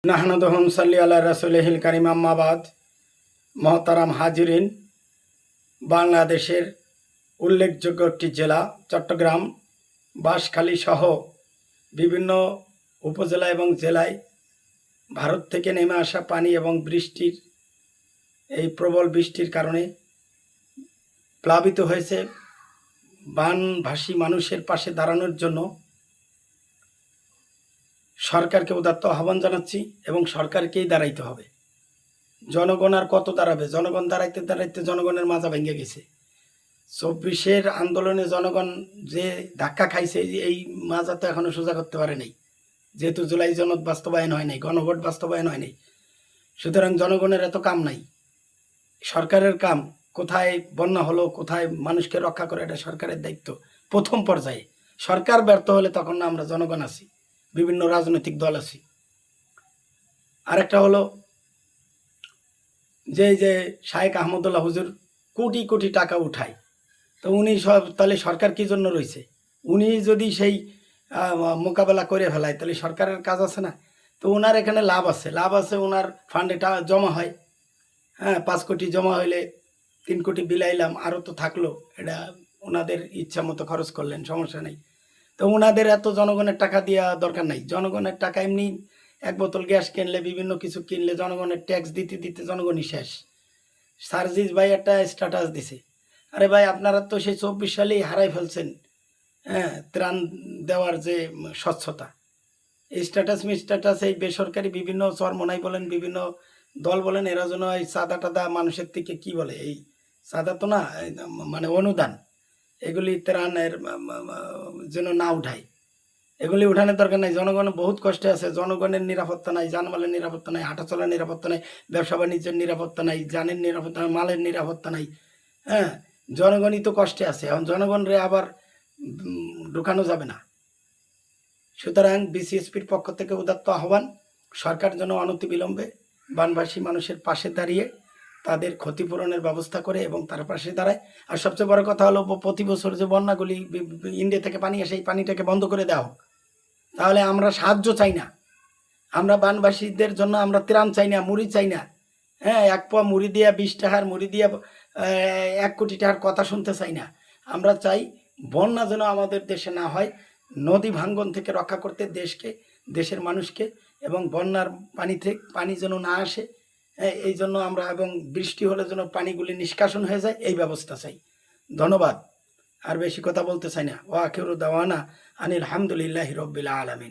নাহমাদুহু সাল্লি আলা রাসূলিহিল কারীম আম্মা বাদ। মহতারাম হাজিরিন, বাংলাদেশের উল্লেখযোগ্য একটি জেলা চট্টগ্রাম, বাঁশখালী সহ বিভিন্ন উপজেলা এবং জেলায় ভারত থেকে নেমে আসা পানি এবং বৃষ্টির এই প্রবল বৃষ্টির কারণে প্লাবিত হয়েছে। বানভাসী মানুষের পাশে দাঁড়ানোর জন্য সরকারকে উদাত্ত আহ্বান জানাচ্ছি এবং সরকারকেই দাঁড়াইতে হবে। জনগণ আর কত দাঁড়াবে? জনগণ দাঁড়াইতে দাঁড়াইতে জনগণের মাজা ভেঙে গেছে। ২৪-এর আন্দোলনে জনগণ যে ধাক্কা খাইছে, এই মাজা তো এখনো সোজা করতে পারে নাই, যেহেতু জুলাই জনক বাস্তবায়ন হয় নাই, গণভোট বাস্তবায়ন হয় নাই। সুতরাং জনগণের এত কাম নাই, সরকারের কাম। কোথায় বন্যা হলো, কোথায় মানুষকে রক্ষা করে, এটা সরকারের দায়িত্ব প্রথম পর্যায়ে। সরকার ব্যর্থ হলে তখন না আমরা জনগণ আছি, বিভিন্ন রাজনৈতিক দল আছি। আরেকটা হলো যে শায়েখ আহমদুল্লাহ হুজুর কোটি কোটি টাকা উঠায়, তো উনি সব তাহলে সরকার কী জন্য রয়েছে? উনি যদি সেই মোকাবেলা করে ফেলায় তাহলে সরকারের কাজ আছে না? তো ওনার এখানে লাভ আছে, ওনার ফান্ডে টাকা জমা হয়। হ্যাঁ, 5 কোটি জমা হইলে 3 কোটি বিলাইলাম, আরও তো থাকলো, এটা ওনাদের ইচ্ছা মতো খরচ করলেন, সমস্যা নেই। তো ওনাদের এত জনগণের টাকা দেওয়া দরকার নাই। জনগণের টাকা এমনি এক বোতল গ্যাস কিনলে, বিভিন্ন কিছু কিনলে জনগণের ট্যাক্স দিতে দিতে জনগণই শেষ। সার্জিস ভাই একটা স্ট্যাটাস দিছে, আরে ভাই আপনারা তো সেই 24 সালেই হারাই ফেলছেন, হ্যাঁ, ত্রাণ দেওয়ার যে স্বচ্ছতা। এই স্ট্যাটাস এই বেসরকারি বিভিন্ন চরমনাই বলেন, বিভিন্ন দল বলেন, এরা যেন এই চাঁদা টাদা মানুষের থেকে কি বলে, এই চাঁদা তো না, মানে অনুদান, এগুলি ত্রাণের যেন না উঠায়। এগুলি উঠানোর দরকার নাই। জনগণ বহুত কষ্টে আছে, জনগণের নিরাপত্তা নাই, জানমালের নিরাপত্তা নাই, হাঁটা চলার নিরাপত্তা নাই, ব্যবসা বাণিজ্যের নিরাপত্তা নাই, জানের নিরাপত্তা নাই, মালের নিরাপত্তা নাই। হ্যাঁ, জনগণই তো কষ্টে আছে, এখন জনগণরে আবার ঢুকানো যাবে না। সুতরাং বিসিএসপির পক্ষ থেকে উদাত্ত আহ্বান, সরকার যেন অনতিবিলম্বে বানভাসী মানুষের পাশে দাঁড়িয়ে তাদের ক্ষতিপূরণের ব্যবস্থা করে এবং তার পাশে দাঁড়ায়। আর সবচেয়ে বড় কথা হলো, প্রতি বছর যে বন্যাগুলি ইন্ডিয়া থেকে পানি আসে, এই পানিটাকে বন্ধ করে দেওয়া হোক। তাহলে আমরা সাহায্য চাই না, আমরা বানভাসীদের জন্য আমরা ত্রাণ চাই না, মুড়ি চাই না। হ্যাঁ, 1 পোয়া মুড়ি দিয়া 20 টাকার মুড়ি দিয়া 1 কোটি টাকার কথা শুনতে চাই না। আমরা চাই বন্যা যেন আমাদের দেশে না হয়, নদী ভাঙ্গন থেকে রক্ষা করতে দেশকে, দেশের মানুষকে, এবং বন্যার পানি যেন না আসে, এই জন্য আমরা, এবং বৃষ্টি হলে যেন পানিগুলি নিষ্কাশন হয়ে যায়, এই ব্যবস্থা চাই। ধন্যবাদ, আর বেশি কথা বলতে চাই না। ওয়া আখিরু দাওয়ানা আনিল হামদুলিল্লাহি রাব্বিল আলামিন।